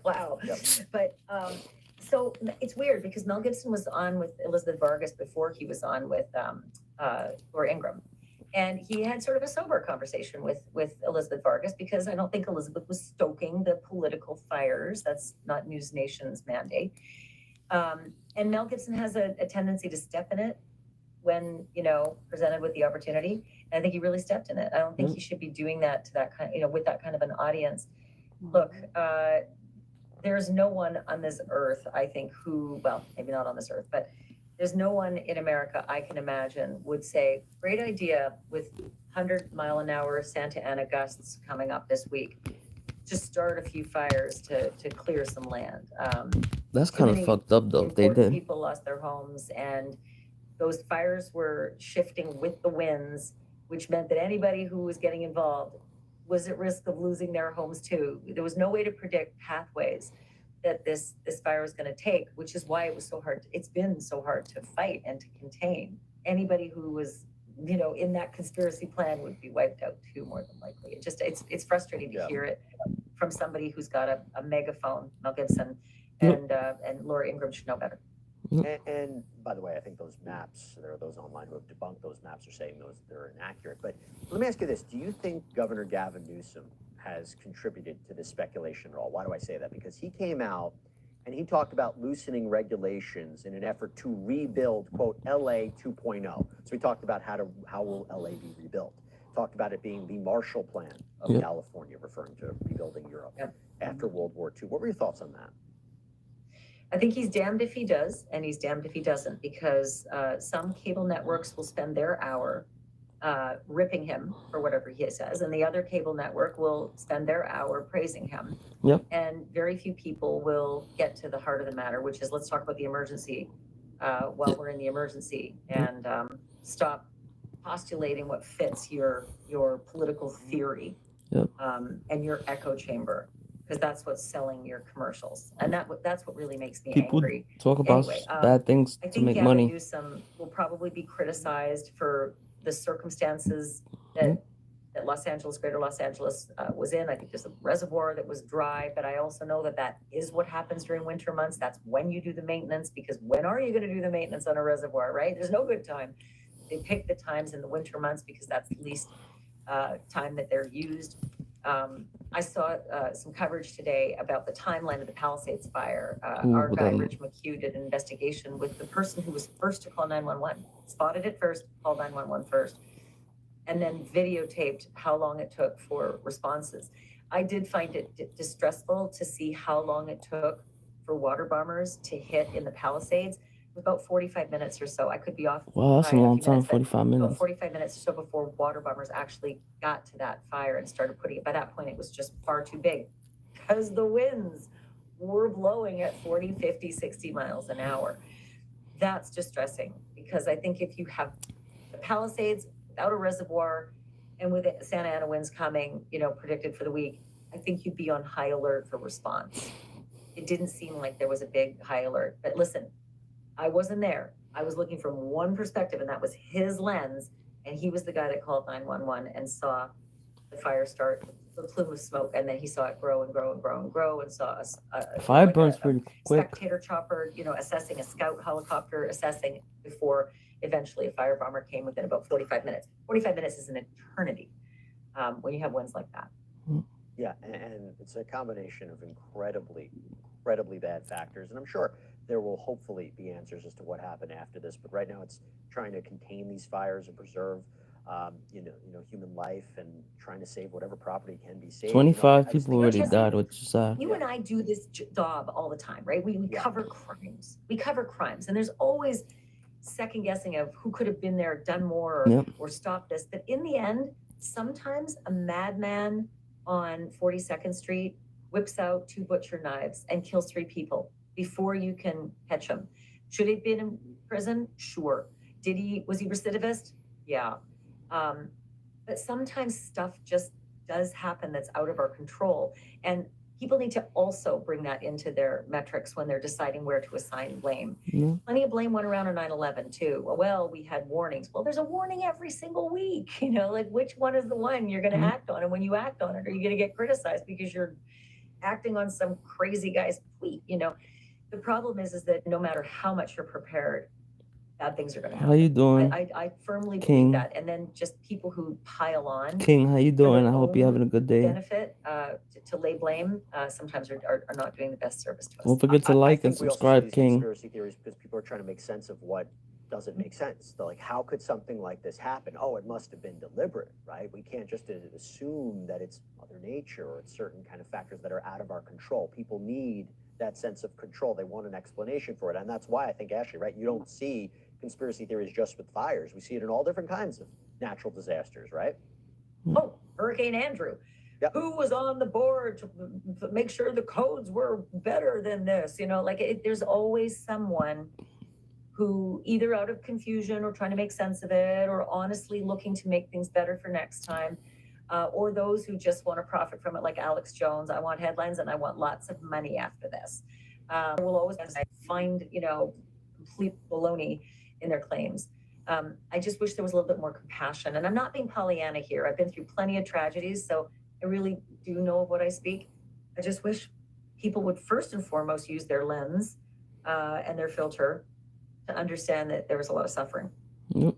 Wow. Yep. But so it's weird because Mel Gibson was on with Elizabeth Vargas before he was on with Laura Ingraham. And he had sort of a sober conversation with Elizabeth Vargas because I don't think Elizabeth was stoking the political fires. That's not News Nation's mandate. And Mel Gibson has a tendency to step in it when, presented with the opportunity. And I think he really stepped in it. I don't think he should be doing that to that kind, with that kind of an audience. Look, there's no one on this earth, I think, who, well, maybe not on this earth, but there's no one in America I can imagine would say, great idea with 100-mile-an-hour Santa Ana gusts coming up this week. Just start a few fires to clear some land. That's kind of fucked up, though. They did. People lost their homes, and those fires were shifting with the winds, which meant that anybody who was getting involved was at risk of losing their homes too. There was no way to predict pathways that this fire was going to take, which is why it was so hard. It's been so hard to fight and to contain. Anybody who was, in that conspiracy plan would be wiped out too, more than likely. It's frustrating to hear it from somebody who's got a megaphone, Mel Gibson, and Laura Ingraham should know better. And by the way, I think those maps, there are those online who have debunked those maps, are saying they're inaccurate. But let me ask you this. Do you think Governor Gavin Newsom has contributed to this speculation at all? Why do I say that? Because he came out and he talked about loosening regulations in an effort to rebuild, quote, LA 2.0. So he talked about how will LA be rebuilt. Talked about it being the Marshall Plan of California, referring to rebuilding Europe after World War II. What were your thoughts on that? I think he's damned if he does, and he's damned if he doesn't, because some cable networks will spend their hour ripping him for whatever he says, and the other cable network will spend their hour praising him. Yep. And very few people will get to the heart of the matter, which is let's talk about the emergency while we're in the emergency, and stop postulating what fits your political theory and your echo chamber. Because that's what's selling your commercials, and that's what really makes me angry. People talk about bad things to make money. I think Gavin Newsom will probably be criticized for the circumstances that Greater Los Angeles was in. I think there's a reservoir that was dry, but I also know that is what happens during winter months. That's when you do the maintenance, because when are you going to do the maintenance on a reservoir, right? There's no good time. They pick the times in the winter months because that's the least time that they're used. I saw some coverage today about the timeline of the Palisades fire. Our guy, Rich McHugh, did an investigation with the person who was first to call 911, spotted it first, called 911 first, and then videotaped how long it took for responses. I did find it distressful to see how long it took for water bombers to hit in the Palisades. About 45 minutes or so. I could be off. Wow, that's a long time, 45 minutes. About 45 minutes or so before water bombers actually got to that fire and started putting it. By that point, it was just far too big because the winds were blowing at 40, 50, 60 miles an hour. That's distressing because I think if you have the Palisades without a reservoir and with Santa Ana winds coming, predicted for the week, I think you'd be on high alert for response. It didn't seem like there was a big high alert, but listen, I wasn't there. I was looking from one perspective, and that was his lens. And he was the guy that called 911 and saw the fire start, the plume of smoke, and then he saw it grow and grow and grow and grow, and saw fire burns pretty quick. Spectator chopper, assessing, a scout helicopter assessing before eventually a fire bomber came within about 45 minutes. 45 minutes is an eternity when you have winds like that. Yeah, and it's a combination of incredibly bad factors, and I'm sure there will hopefully be answers as to what happened after this. But right now, it's trying to contain these fires and preserve, human life, and trying to save whatever property can be saved. 25 people already died, which is sad. You and I do this job all the time, right? We cover crimes. We cover crimes, and there's always second guessing of who could have been there, done more, or stopped this. But in the end, sometimes a madman on 42nd Street, whips out 2 butcher knives and kills 3 people before you can catch him. Should he have been in prison? Sure. Was he recidivist? Yeah. But sometimes stuff just does happen that's out of our control. And people need to also bring that into their metrics when they're deciding where to assign blame. Plenty of blame went around on 9/11 too. Well, we had warnings. Well, there's a warning every single week, like which one is the one you're going to act on? And when you act on it, are you going to get criticized because you're acting on some crazy guy's tweet? The problem is that no matter how much you're prepared, bad things are going to happen. How you doing? I firmly King? believe that. And then just people who pile on. King, how you for doing? their I hope you're own having a good day. benefit to lay blame sometimes are not doing the best service to us. Don't forget to like and subscribe, King. Conspiracy theories because people are trying to make sense of what doesn't make sense. They're like, how could something like this happen? Oh, it must have been deliberate, right? We can't just assume that it's Mother Nature or it's certain kind of factors that are out of our control. People need that sense of control. They want an explanation for it. And that's why I think, Ashley, right, you don't see conspiracy theories just with fires. We see it in all different kinds of natural disasters, right? Oh, Hurricane Andrew. Yep. Who was on the board to make sure the codes were better than this? There's always someone who either out of confusion or trying to make sense of it or honestly looking to make things better for next time, or those who just want to profit from it, like Alex Jones. I want headlines and I want lots of money after this. We'll always find, complete baloney in their claims. I just wish there was a little bit more compassion. And I'm not being Pollyanna here. I've been through plenty of tragedies, so I really do know of what I speak. I just wish people would first and foremost use their lens and their filter to understand that there was a lot of suffering. Yep.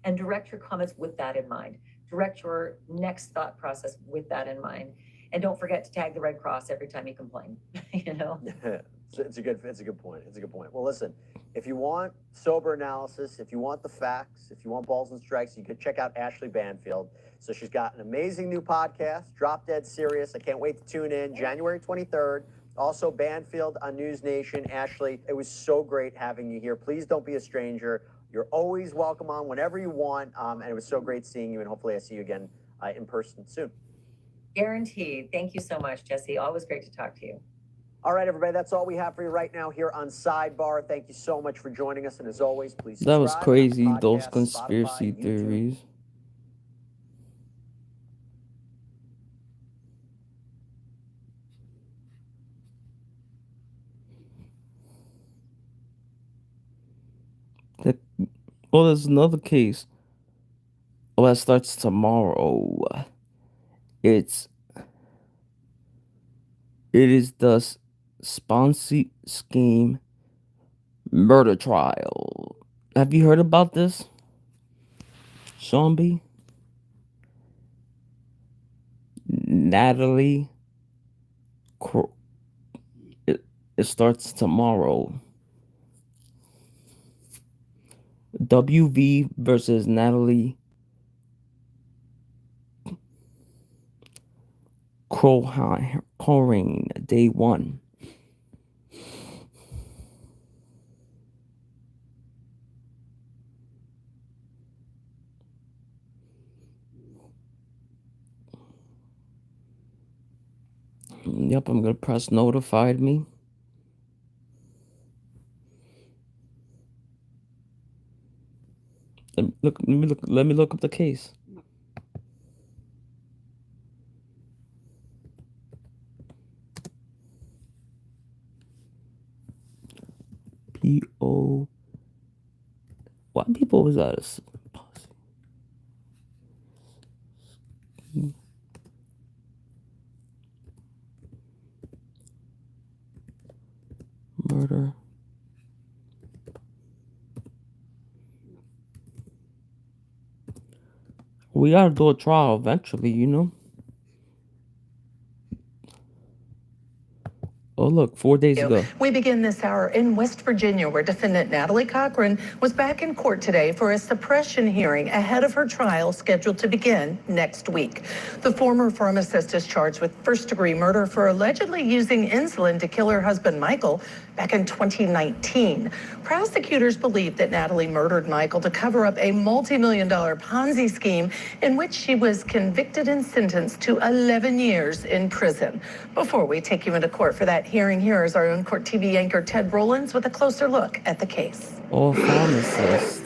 And direct your comments with that in mind. Direct your next thought process with that in mind. And don't forget to tag the Red Cross every time you complain. It's a good point. It's a good point. Well, listen, if you want sober analysis, if you want the facts, if you want balls and strikes, you could check out Ashley Banfield. So she's got an amazing new podcast, Drop Dead Serious. I can't wait to tune in. January 23rd. Also, Banfield on News Nation. Ashley, it was so great having you here. Please don't be a stranger. You're always welcome on whenever you want. And it was so great seeing you. And hopefully I see you again in person soon. Guaranteed. Thank you so much, Jesse. Always great to talk to you. All right, everybody, that's all we have for you right now here on Sidebar. Thank you so much for joining us. And as always, please subscribe. That was crazy, Podcasts, those conspiracy Spotify, theories. Oh, there's another case. Oh, that starts tomorrow. It is the Ponzi scheme murder trial. Have you heard about this, Sean B? Natalie. It starts tomorrow. WV versus Natalie Corain, day 1. Yep, I'm gonna press notified me. Let me look up the case. P.O. Why people always out of murder? We gotta do a trial eventually, you know. Oh, look, 4 days ago. We begin this hour in West Virginia, where defendant Natalie Cochran was back in court today for a suppression hearing ahead of her trial scheduled to begin next week. The former pharmacist is charged with first-degree murder for allegedly using insulin to kill her husband, Michael, back in 2019. Prosecutors believe that Natalie murdered Michael to cover up a multi-million-dollar Ponzi scheme in which she was convicted and sentenced to 11 years in prison. Before we take you into court for that hearing, here is our own Court TV anchor Ted Rollins with a closer look at the case. Or pharmacist.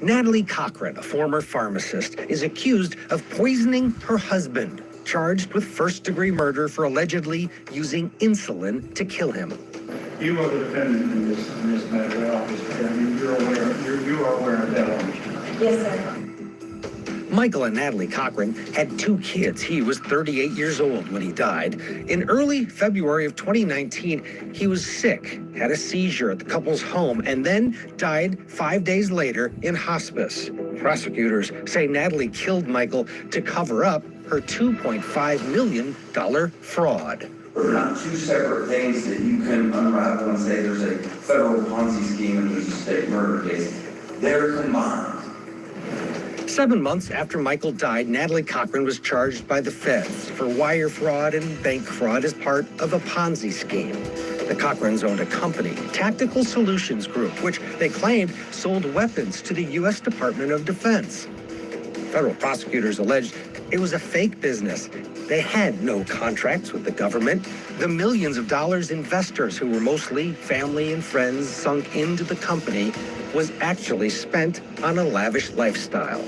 Natalie Cochran, a former pharmacist, is accused of poisoning her husband, charged with first-degree murder for allegedly using insulin to kill him. You are the defendant in this matter, obviously. I mean, you are aware of that, aren't you? Yes, sir. Michael and Natalie Cochran had 2 kids. He was 38 years old when he died. In early February of 2019, he was sick, had a seizure at the couple's home, and then died 5 days later in hospice. Prosecutors say Natalie killed Michael to cover up her $2.5 million fraud. They're not 2 separate things that you can unravel and say there's a federal Ponzi scheme and there's a state murder case. They're combined. 7 months after Michael died, Natalie Cochran was charged by the feds for wire fraud and bank fraud as part of a Ponzi scheme. The Cochrans owned a company, Tactical Solutions Group, which they claimed sold weapons to the U.S. Department of Defense. Federal prosecutors alleged it was a fake business. They had no contracts with the government. The millions of dollars investors, who were mostly family and friends, sunk into the company was actually spent on a lavish lifestyle.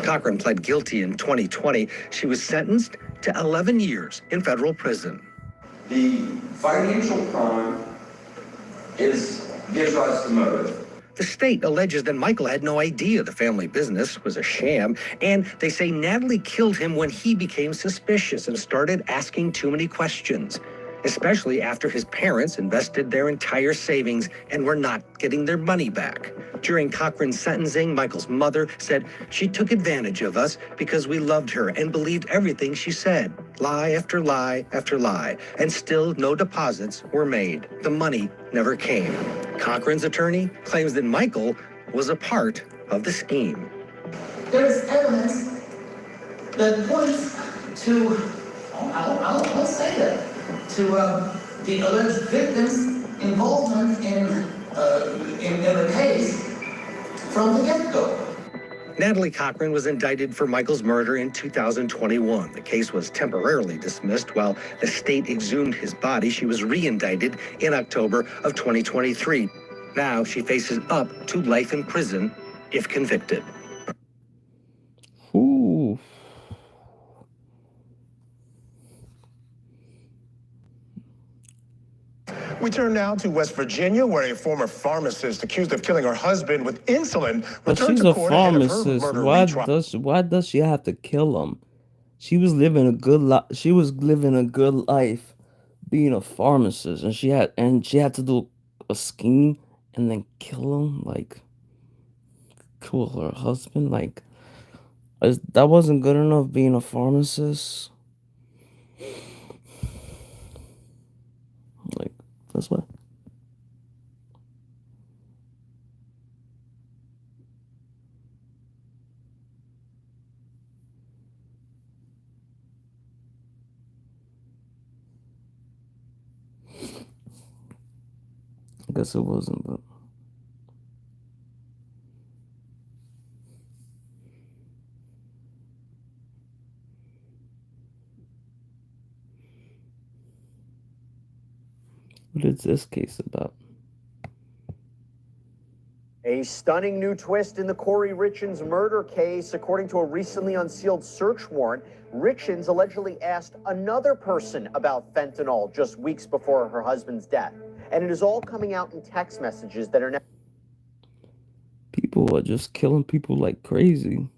Cochran pled guilty in 2020. She was sentenced to 11 years in federal prison. The financial crime gives rise to motive. The state alleges that Michael had no idea the family business was a sham, and they say Natalie killed him when he became suspicious and started asking too many questions, especially after his parents invested their entire savings and were not getting their money back. During Cochran's sentencing, Michael's mother said she took advantage of us because we loved her and believed everything she said. Lie after lie after lie, and still no deposits were made. The money never came. Cochran's attorney claims that Michael was a part of the scheme. There's evidence that points to, I'll say that, to the alleged victim's involvement in the case from the get-go. Natalie Cochran was indicted for Michael's murder in 2021. The case was temporarily dismissed while the state exhumed his body. She was re-indicted in October of 2023. Now she faces up to life in prison if convicted. Ooh. We turn now to West Virginia, where a former pharmacist accused of killing her husband with insulin But returned she's to a court ahead of her pharmacist. murder retrial. Why does she have to kill him? She was living a good life. She was living a good life being a pharmacist, and she had to do a scheme and then kill him, like kill her husband. Like that wasn't good enough being a pharmacist. Like that's what. I guess it wasn't, but what is this case about? A stunning new twist in the Corey Richins murder case. According to a recently unsealed search warrant, Richins allegedly asked another person about fentanyl just weeks before her husband's death. And it is all coming out in text messages that are now... People are just killing people like crazy.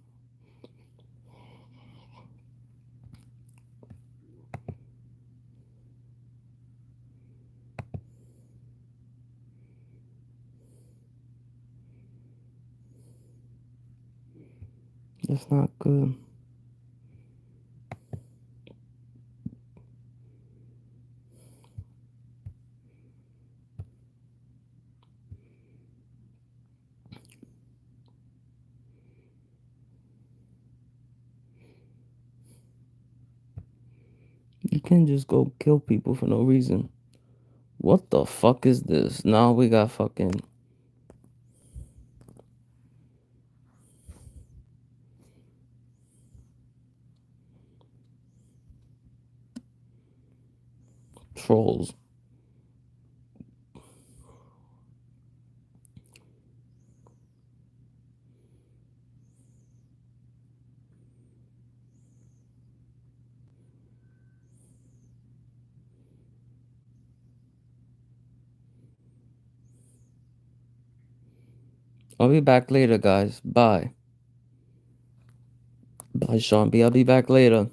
That's not good. You can't just go kill people for no reason. What the fuck is this? Now we got fucking trolls. I'll be back later, guys. Bye. Bye, Sean B. I'll be back later.